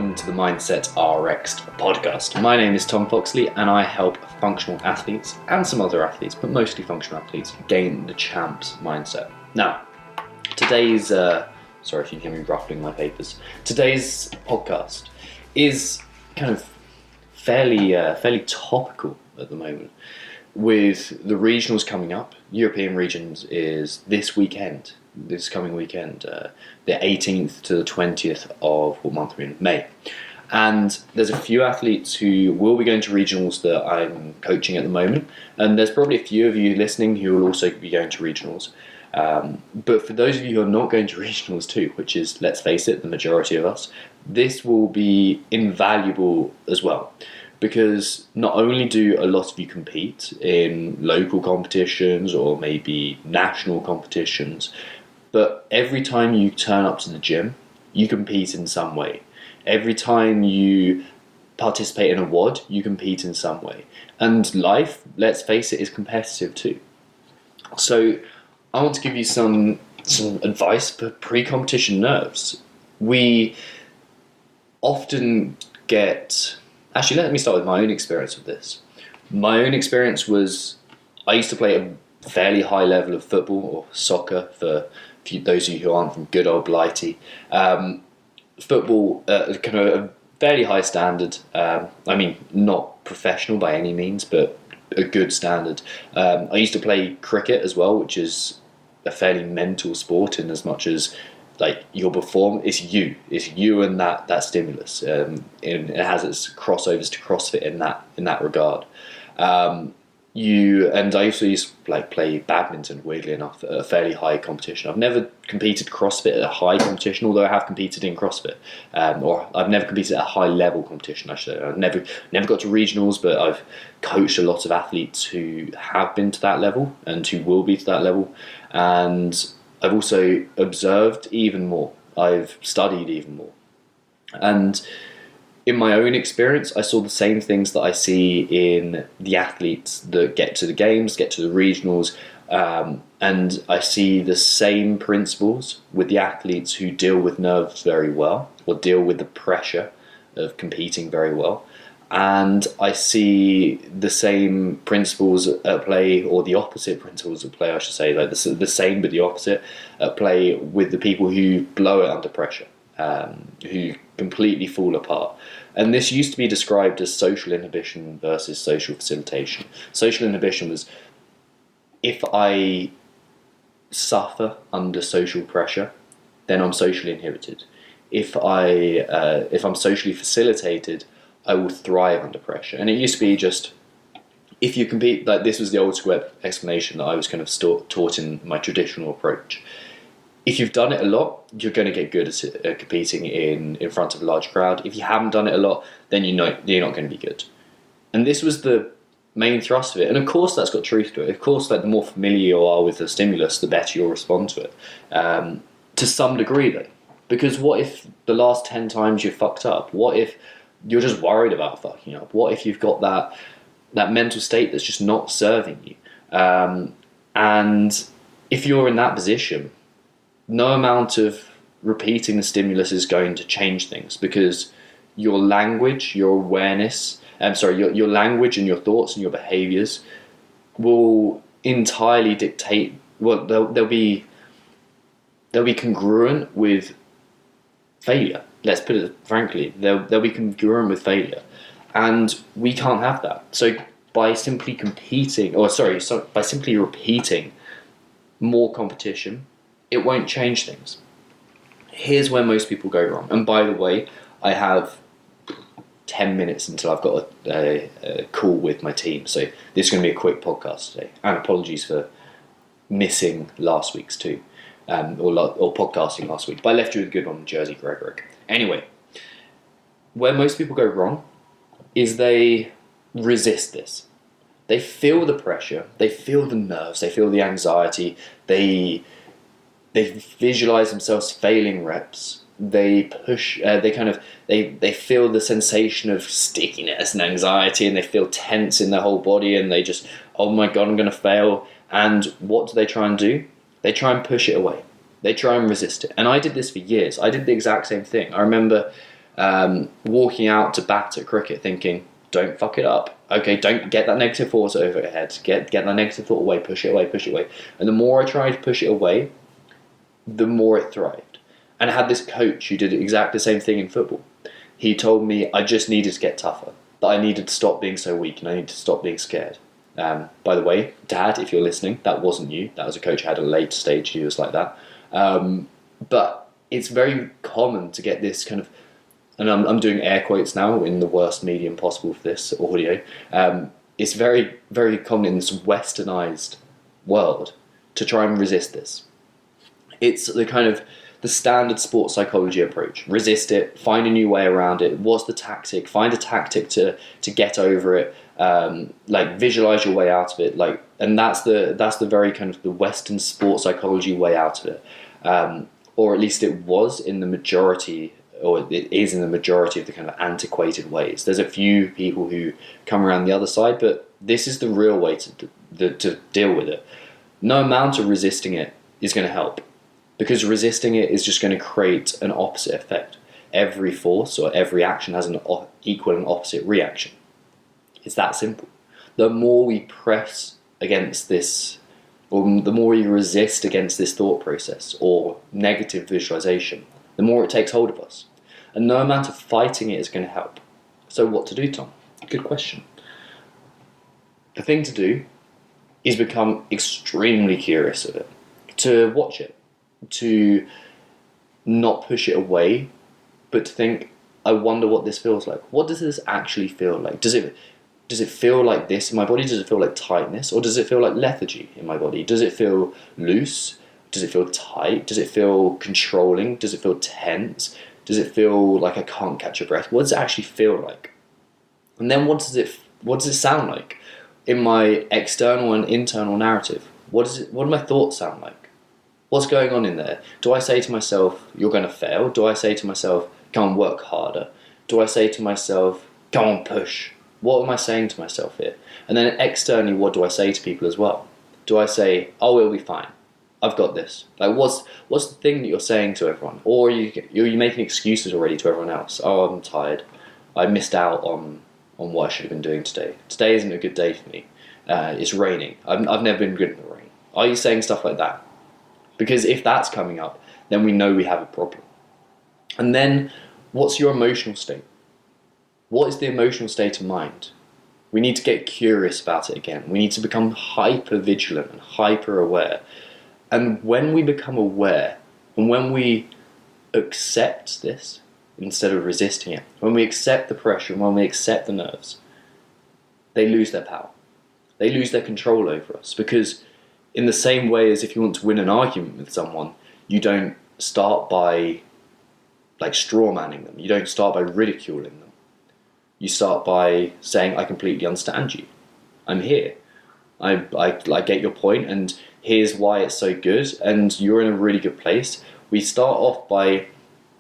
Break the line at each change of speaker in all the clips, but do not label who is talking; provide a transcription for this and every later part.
welcome to the Mindset RX podcast. My name is Tom Foxley and I help functional athletes and some other athletes, but mostly functional athletes, gain the champ's mindset. Now, today's, sorry if you hear me ruffling my papers, today's podcast is kind of fairly topical at the moment. With the regionals coming up, European regions is this coming weekend, the 18th to the 20th of what month we're in? May. And there's a few athletes who will be going to regionals that I'm coaching at the moment. And there's probably a few of you listening who will also be going to regionals. But for those of you who are not going to regionals too, which is, let's face it, the majority of us, this will be invaluable as well. Because not only do a lot of you compete in local competitions or maybe national competitions, but every time you turn up to the gym, you compete in some way. Every time you participate in a WOD, you compete in some way. And life, let's face it, is competitive too. So I want to give you some advice for pre-competition nerves. We often get... Actually, let me start with my own experience with this. My own experience was I used to play at a fairly high level of football or soccer for those of you who aren't from good old Blighty. Football, kind of a fairly high standard. I mean, not professional by any means, but a good standard. I used to play cricket as well, which is a fairly mental sport in as much as like your it's you and that stimulus. It has its crossovers to CrossFit in that regard. I also used to play badminton, weirdly enough, at a fairly high competition. I've never competed CrossFit at a high competition, although I have competed in CrossFit. Or I've never competed at a high level competition, I should say. I've never got to regionals, but I've coached a lot of athletes who have been to that level and who will be to that level. And I've also observed even more. I've studied even more. And in my own experience, I saw the same things that I see in the athletes that get to the games, get to the regionals, and I see the same principles with the athletes who deal with nerves very well, or deal with the pressure of competing very well. And I see the same principles at play, or the opposite principles at play, I should say, like the same but the opposite at play with the people who blow it under pressure, who completely fall apart. And this used to be described as social inhibition versus social facilitation. Social inhibition was, if I suffer under social pressure, then I'm socially inhibited. If I'm socially facilitated, I will thrive under pressure. And it used to be just, if you compete, like this was the old school explanation that I was kind of taught in my traditional approach. If you've done it a lot, you're going to get good at competing in front of a large crowd. If you haven't done it a lot, then you're not going to be good. And this was the main thrust of it. And of course that's got truth to it. Of course, like the more familiar you are with the stimulus, the better you'll respond to it. To some degree though. Because what if the last 10 times you fucked up? What if you're just worried about fucking up? What if you've got that mental state that's just not serving you? And if you're in that position, no amount of repeating the stimulus is going to change things, because your language, your awareness, your language and your thoughts and your behaviours will entirely dictate. Well, they'll be congruent with failure. Let's put it frankly, they'll be congruent with failure, and we can't have that. So by simply by simply repeating more competition, it won't change things. Here's where most people go wrong. And by the way, I have 10 minutes until I've got a call with my team, so this is going to be a quick podcast today. And apologies for missing last week's too, or podcasting last week. But I left you with a good one, Jersey Gregoric. Anyway, where most people go wrong is they resist this. They feel the pressure, they feel the nerves, they feel the anxiety, they visualize themselves failing reps, they push, they feel the sensation of stickiness and anxiety, and they feel tense in their whole body, and they just, oh my God, I'm going to fail. And what do they try and do? They try and push it away. They try and resist it. And I did this for years. I did the exact same thing. I remember Walking out to bat at cricket thinking, don't fuck it up. Okay, don't get that negative thought over your head. Get that negative thought away, push it away, push it away. And the more I tried to push it away, the more it thrived. And I had this coach who did exactly the same thing in football. He told me I just needed to get tougher, that I needed to stop being so weak and I needed to stop being scared. By the way, Dad, if you're listening, that wasn't you. That was a coach who had a later stage he was like that. But it's very common to get this kind of, and I'm doing air quotes now in the worst medium possible for this audio. It's very, very common in this westernized world to try and resist this. It's the kind of the standard sports psychology approach. Resist it, find a new way around it. What's the tactic? Find a tactic to get over it. Visualize your way out of it. And that's the very kind of the Western sports psychology way out of it. Or at least it was in the majority, or it is in the majority of the kind of antiquated ways. There's a few people who come around the other side, but this is the real way to deal with it. No amount of resisting it is going to help, because resisting it is just going to create an opposite effect. Every force or every action has an equal and opposite reaction. It's that simple. The more we press against this, or the more we resist against this thought process or negative visualization, the more it takes hold of us. And no amount of fighting it is going to help. So what to do, Tom? Good question. The thing to do is become extremely curious of it, to watch it, to not push it away, but to think, I wonder what this feels like. What does this actually feel like? Does it feel like this in my body? Does it feel like tightness? Or does it feel like lethargy in my body? Does it feel loose? Does it feel tight? Does it feel controlling? Does it feel tense? Does it feel like I can't catch a breath? What does it actually feel like? And then what does it sound like? In my external and internal narrative, what do my thoughts sound like? What's going on in there? Do I say to myself, you're going to fail? Do I say to myself, go and work harder? Do I say to myself, go on, push? What am I saying to myself here? And then externally, what do I say to people as well? Do I say, oh, it'll be fine. I've got this. Like, what's the thing that you're saying to everyone? Or are you making excuses already to everyone else? Oh, I'm tired. I missed out on what I should have been doing today. Today isn't a good day for me. It's raining. I've never been good in the rain. Are you saying stuff like that? Because if that's coming up, then we know we have a problem. And then, what's your emotional state? What is the emotional state of mind? We need to get curious about it again. We need to become hyper vigilant and hyper aware. And when we become aware, and when we accept this instead of resisting it, when we accept the pressure, and when we accept the nerves, they lose their power. They lose their control over us. Because in the same way as if you want to win an argument with someone, you don't start by straw manning them. You don't start by ridiculing them. You start by saying, I completely understand you. I'm here. I get your point, and here's why it's so good, and you're in a really good place. We start off by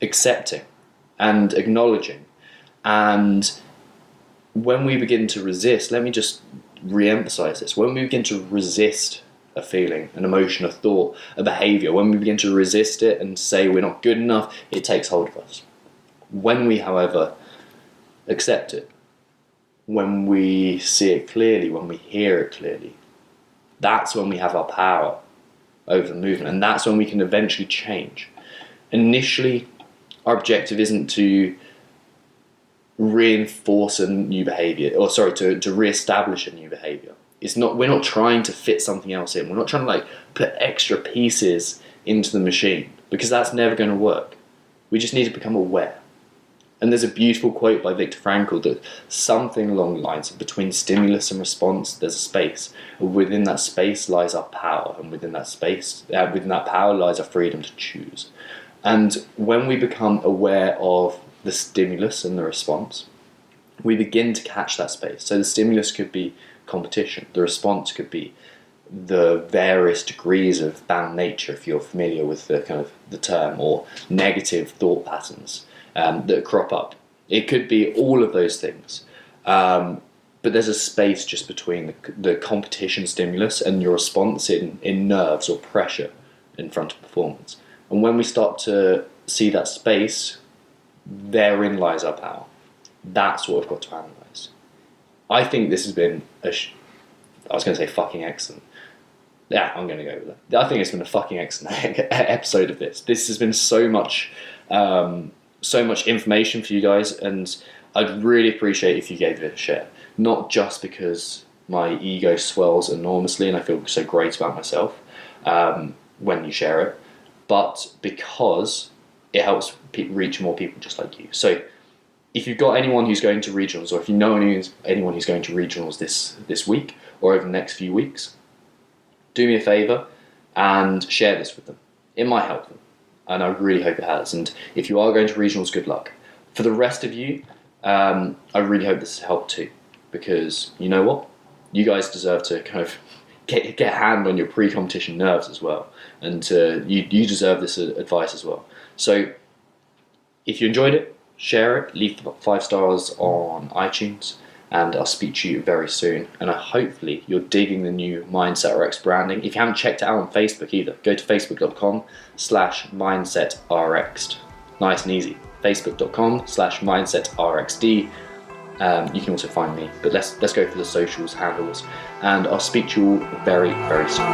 accepting and acknowledging. And when we begin to resist, let me just re-emphasize this. When we begin to resist a feeling, an emotion, a thought, a behavior, when we begin to resist it and say we're not good enough, it takes hold of us. When we, however, accept it, when we see it clearly, when we hear it clearly, that's when we have our power over the movement, and that's when we can eventually change. Initially, our objective isn't to reinforce a new behavior, to re-establish a new behavior. We're not trying to fit something else in. We're not trying to put extra pieces into the machine, because that's never going to work. We just need to become aware. And there's a beautiful quote by Viktor Frankl that something along the lines of between stimulus and response, there's a space. Within that space lies our power, and within that power lies our freedom to choose. And when we become aware of the stimulus and the response, we begin to catch that space. So the stimulus could be competition. The response could be the various degrees of bad nature, if you're familiar with the kind of the term, or negative thought patterns that crop up. It could be all of those things, but there's a space just between the competition stimulus and your response in nerves or pressure in front of performance. And when we start to see that space, therein lies our power. That's what we've got to analyse. I think this has been I was going to say fucking excellent. Yeah, I'm going to go with that. I think it's been a fucking excellent episode of this. This has been so much information for you guys, and I'd really appreciate if you gave it a share. Not just because my ego swells enormously and I feel so great about myself when you share it, but because it helps reach more people just like you. So if you've got anyone who's going to regionals, or if you know anyone who's going to regionals this week or over the next few weeks, do me a favour and share this with them. It might help them, and I really hope it has. And if you are going to regionals, good luck. For the rest of you, I really hope this has helped too, because you know what? You guys deserve to kind of get a hand on your pre-competition nerves as well, and you deserve this advice as well. So if you enjoyed it, share it, leave 5 stars on iTunes, and I'll speak to you very soon. And hopefully you're digging the new Mindset RX branding. If you haven't checked it out on Facebook either, go to facebook.com/mindsetrx. Nice and easy. facebook.com/mindsetrxd. You can also find me, but let's go for the socials handles, and I'll speak to you all very, very soon.